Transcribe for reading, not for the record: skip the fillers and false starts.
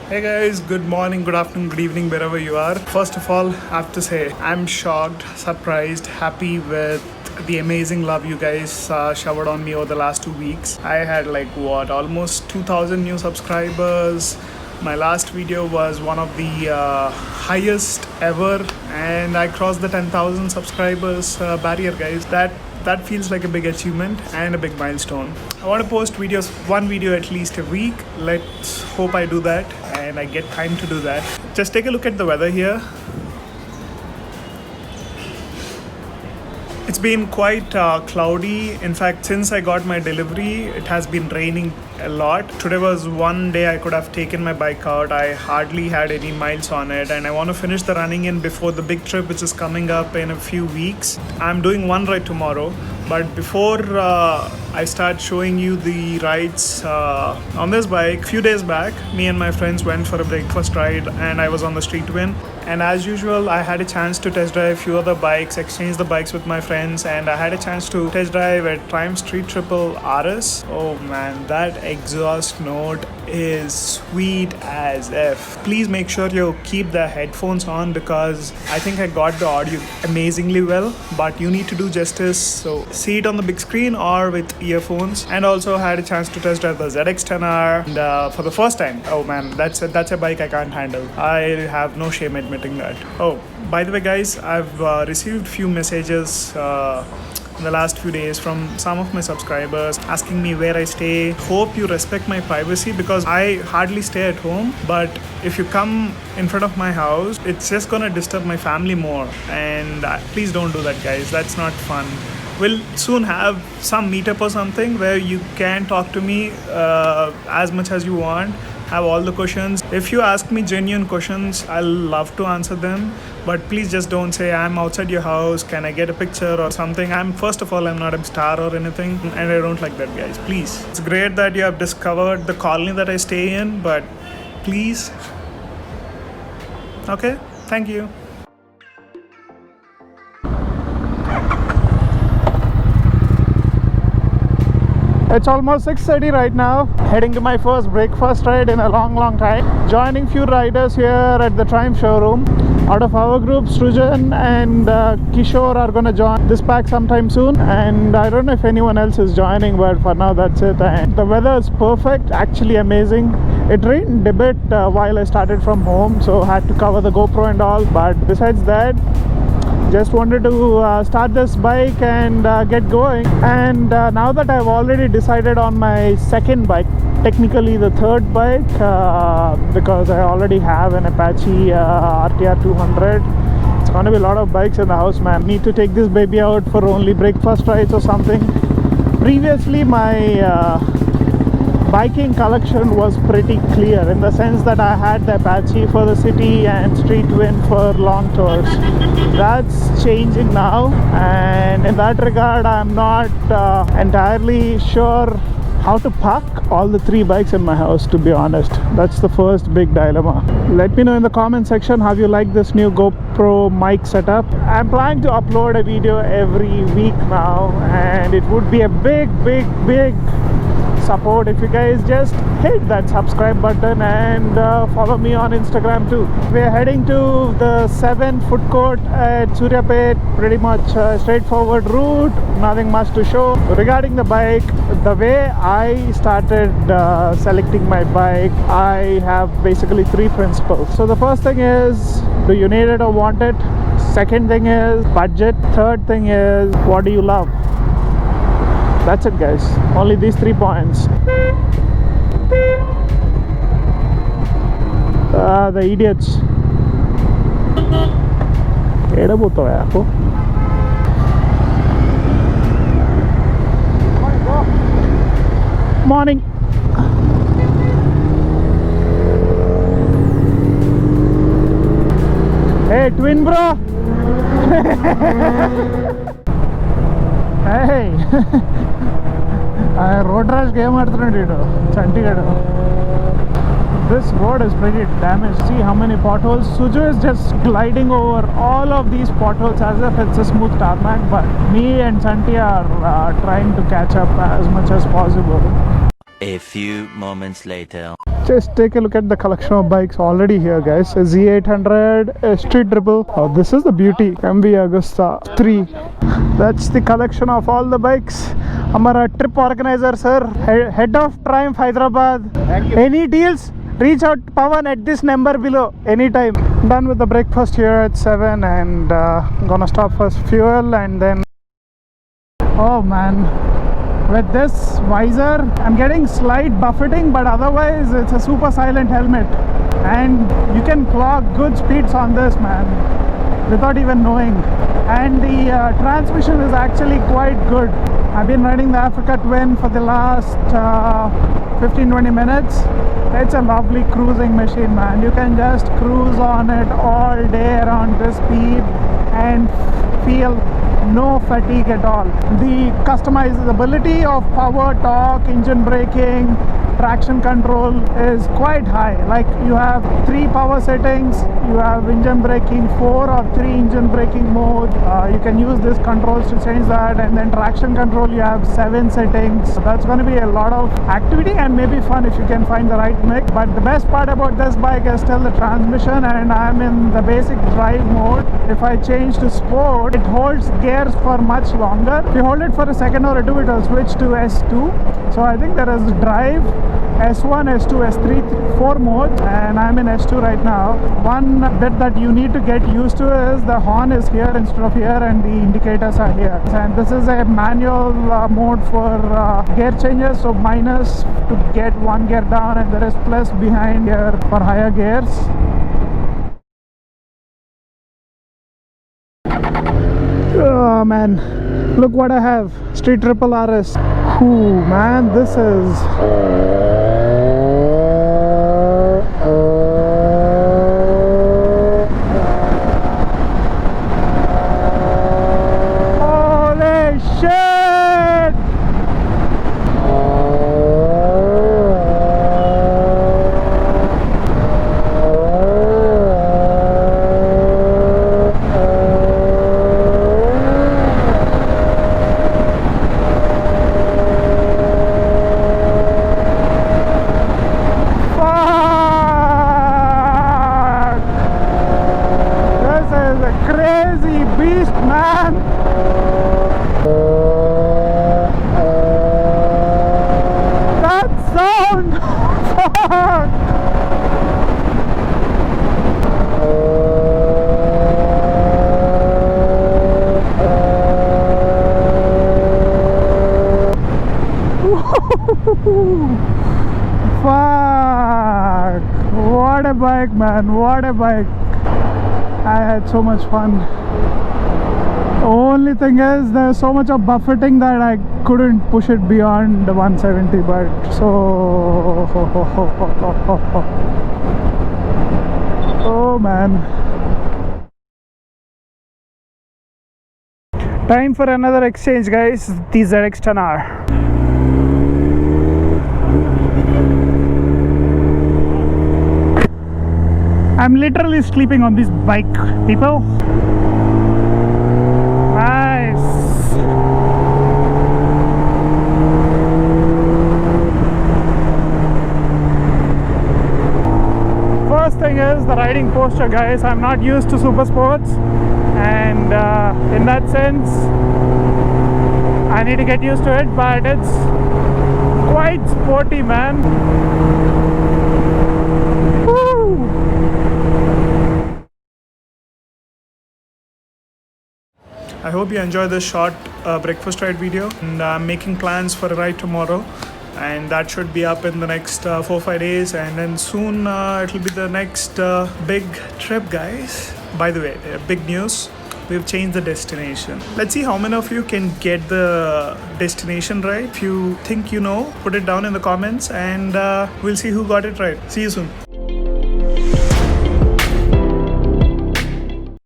Hey guys, good morning, good afternoon, good evening, wherever you are. First of all, I have to say I'm shocked, surprised, happy with the amazing love you guys showered on me over the last 2 weeks. I had almost 2,000 new subscribers. My last video was one of the highest ever, and I crossed the 10,000 subscribers barrier, guys. That feels like a big achievement and a big milestone. I want to post videos, one video at least a week. Let's hope I do that and I get time to do that. Just take a look at the weather here. It's been quite cloudy. In fact, since I got my delivery, it has been raining a lot. Today was one day I could have taken my bike out. I hardly had any miles on it, and I want to finish the running in before the big trip, which is coming up in a few weeks. I'm doing one ride tomorrow, but before I start showing you the rides on this bike, a few days back, me and my friends went for a breakfast ride, and I was on the Street Twin. And as usual, I had a chance to test drive a few other bikes, exchange the bikes with my friends, and I had a chance to test drive a Triumph Street Triple RS. Oh man, that exhaust note is sweet as F. Please make sure you keep the headphones on because I think I got the audio amazingly well, but you need to do justice. So see it on the big screen or with earphones. And also had a chance to test drive the ZX-10R and, for the first time. Oh man, that's a bike I can't handle. I have no shame admitting that. Oh, by the way guys, I've received few messages in the last few days from some of my subscribers asking me where I stay. Hope you respect my privacy because I hardly stay at home, but if you come in front of my house, it's just gonna disturb my family more, and please don't do that guys. That's not fun. We'll soon have some meetup or something where you can talk to me as much as you want, have all the questions. If you ask me genuine questions, I'll love to answer them, but please just don't say I'm outside your house, can I get a picture or something. First of all, I'm not a star or anything, and I don't like that guys. Please, it's great that you have discovered the colony that I stay in, but please. Okay, thank you. It's almost 6:30 right now, heading to my first breakfast ride in a long time. Joining few riders here at the Triumph showroom. Out of our group, Srujan and Kishore are gonna join this pack sometime soon, and I don't know if anyone else is joining, but for now that's it. And the weather is perfect, actually amazing. It rained a bit while I started from home, so I had to cover the GoPro and all, but besides that, just wanted to start this bike and get going. And now that I've already decided on my second bike, technically the third bike, because I already have an Apache RTR 200. It's gonna be a lot of bikes in the house, man. Need to take this baby out for only breakfast rides or something. Previously my biking collection was pretty clear in the sense that I had the Apache for the city and Street Twin for long tours. That's changing now, and in that regard I'm not entirely sure how to park all the three bikes in my house, to be honest. That's the first big dilemma. Let me know in the comment section how you like this new GoPro mic setup. I'm planning to upload a video every week now, and it would be a big support if you guys just hit that subscribe button and follow me on Instagram too. We're heading to the 7 food court at Suryapet. Pretty much straightforward route, nothing much to show. Regarding the bike, the way I started selecting my bike, I have basically 3 principles. So the first thing is, do you need it or want it? Second thing is budget. Third thing is, what do you love? That's it guys, only these 3 points. The idiots. Morning. Hey twin bro. Hey. Road rash game Chandigarh. This road is pretty damaged. See how many potholes. Suju is just gliding over all of these potholes as if it's a smooth tarmac, but me and Santi are trying to catch up as much as possible. A few moments later. Just take a look at the collection of bikes already here, guys. A Z800, a Street Triple. Oh, this is the beauty. MV Agusta 3. That's the collection of all the bikes. Our trip organizer, sir, head of Triumph Hyderabad. Thank you. Any deals? Reach out Pawan at this number below anytime. Done with the breakfast here at 7 and gonna stop for fuel and then. Oh man. With this visor, I'm getting slight buffeting, but otherwise it's a super silent helmet. And you can clock good speeds on this, man, without even knowing. And the transmission is actually quite good. I've been riding the Africa Twin for the last 15-20 minutes. It's a lovely cruising machine, man. You can just cruise on it all day around this speed and feel no fatigue at all. The customizability of power, torque, engine braking, traction control is quite high. Like you have 3 power settings, you have engine braking 4 or 3 engine braking mode. You can use these controls to change that, and then traction control you have 7 settings. So that's going to be a lot of activity and maybe fun if you can find the right mix. But the best part about this bike is still the transmission, and I'm in the basic drive mode. If I change to sport, it holds gears for much longer. If you hold it for a second or 2, it will switch to S2. So I think there is drive, S1, S2, S3, 4 modes, and I'm in S2 right now. One bit that you need to get used to is the horn is here instead of here and the indicators are here. And this is a manual mode for gear changes, so minus to get 1 gear down and there is plus behind here for higher gears. Oh man, look what I have. Street Triple RS. Ooh man, this is holy shit! Fuck! What a bike, man! What a bike! I had so much fun. Only thing is, there's so much of buffeting that I couldn't push it beyond the 170. But so, oh man! Time for another exchange, guys. The ZX-10R. I'm literally sleeping on this bike, people. Nice. First thing is the riding posture, guys. I'm not used to super sports, and in that sense I need to get used to it, but it's quite sporty, man. I hope you enjoyed this short breakfast ride video, and I'm making plans for a ride tomorrow, and that should be up in the next 4-5 days, and then soon it'll be the next big trip, guys. By the way, big news, we've changed the destination. Let's see how many of you can get the destination right. If you think you know, put it down in the comments, and we'll see who got it right. See you soon.